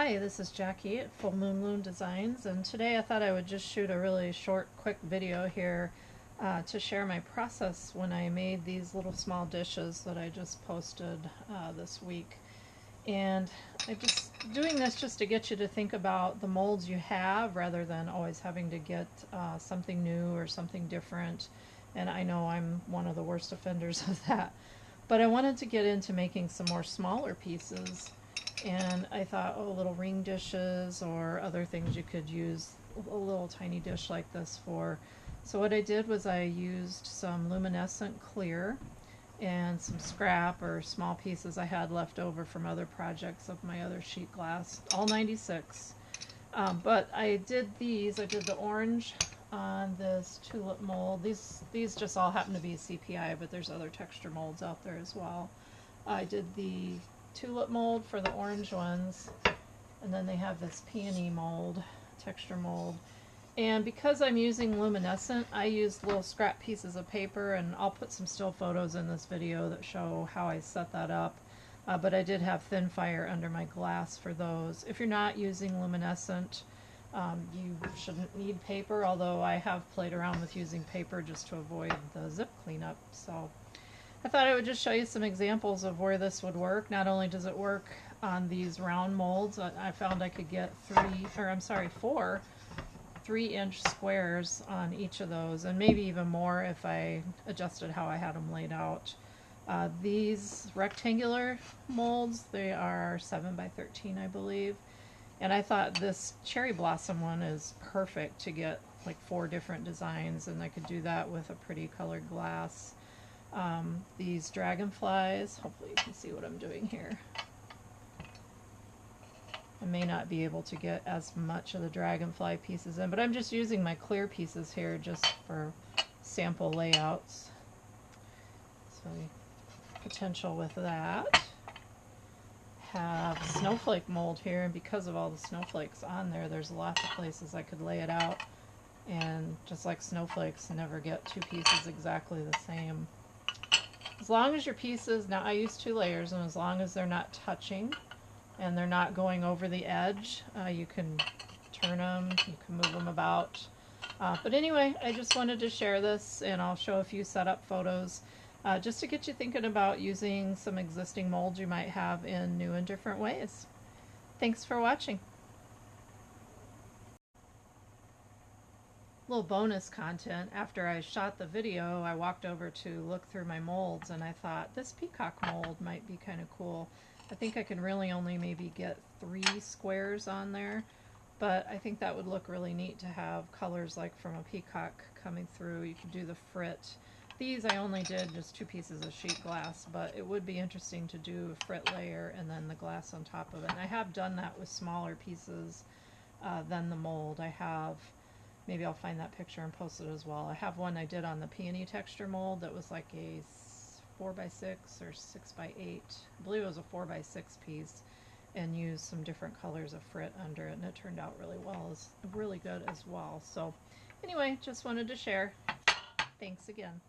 Hi, this is Jackie at Full Moon Loom Designs, and today I thought I would just shoot a really short, quick video here to share my process when I made these little small dishes that I just posted this week. And I'm just doing this just to get you to think about the molds you have rather than always having to get something new or something different. And I know I'm one of the worst offenders of that. But I wanted to get into making some more smaller pieces, and I thought, oh, little ring dishes or other things you could use a little tiny dish like this for. So what I did was I used some luminescent clear and some scrap or small pieces I had left over from other projects of my other sheet glass, all 96. But I did the orange on this tulip mold. These just all happen to be CPI, but there's other texture molds out there as well. I did the tulip mold for the orange ones, and then they have this peony mold, texture mold. And because I'm using luminescent, I used little scrap pieces of paper, and I'll put some still photos in this video that show how I set that up. But I did have thin fire under my glass for those. If you're not using luminescent, you shouldn't need paper, although I have played around with using paper just to avoid the zip cleanup. So I thought I would just show you some examples of where this would work. Not only does it work on these round molds, I found I could get 4 3-inch squares on each of those, and maybe even more if I adjusted how I had them laid out. These rectangular molds, they are 7 by 13, I believe. And I thought this cherry blossom one is perfect to get like 4 different designs, and I could do that with a pretty colored glass. These dragonflies, hopefully you can see what I'm doing here. I may not be able to get as much of the dragonfly pieces in, but I'm just using my clear pieces here just for sample layouts. So potential with that. Have snowflake mold here, and because of all the snowflakes on there, there's lots of places I could lay it out, and just like snowflakes, never get 2 pieces exactly the same. As long as your pieces, now I use 2 layers, and as long as they're not touching and they're not going over the edge, you can turn them, you can move them about. But anyway, I just wanted to share this, and I'll show a few setup photos just to get you thinking about using some existing molds you might have in new and different ways. Thanks for watching. Little bonus content, after I shot the video, I walked over to look through my molds, and I thought this peacock mold might be kind of cool. I think I can really only maybe get 3 squares on there, but I think that would look really neat to have colors like from a peacock coming through. You could do the frit. These I only did just 2 pieces of sheet glass, but it would be interesting to do a frit layer and then the glass on top of it. And I have done that with smaller pieces than the mold. I have, maybe I'll find that picture and post it as well. I have one I did on the peony texture mold that was like a 4x6 or 6x8. I believe it was a 4x6 piece, and used some different colors of frit under it, and it turned out really good as well. So anyway, just wanted to share. Thanks again.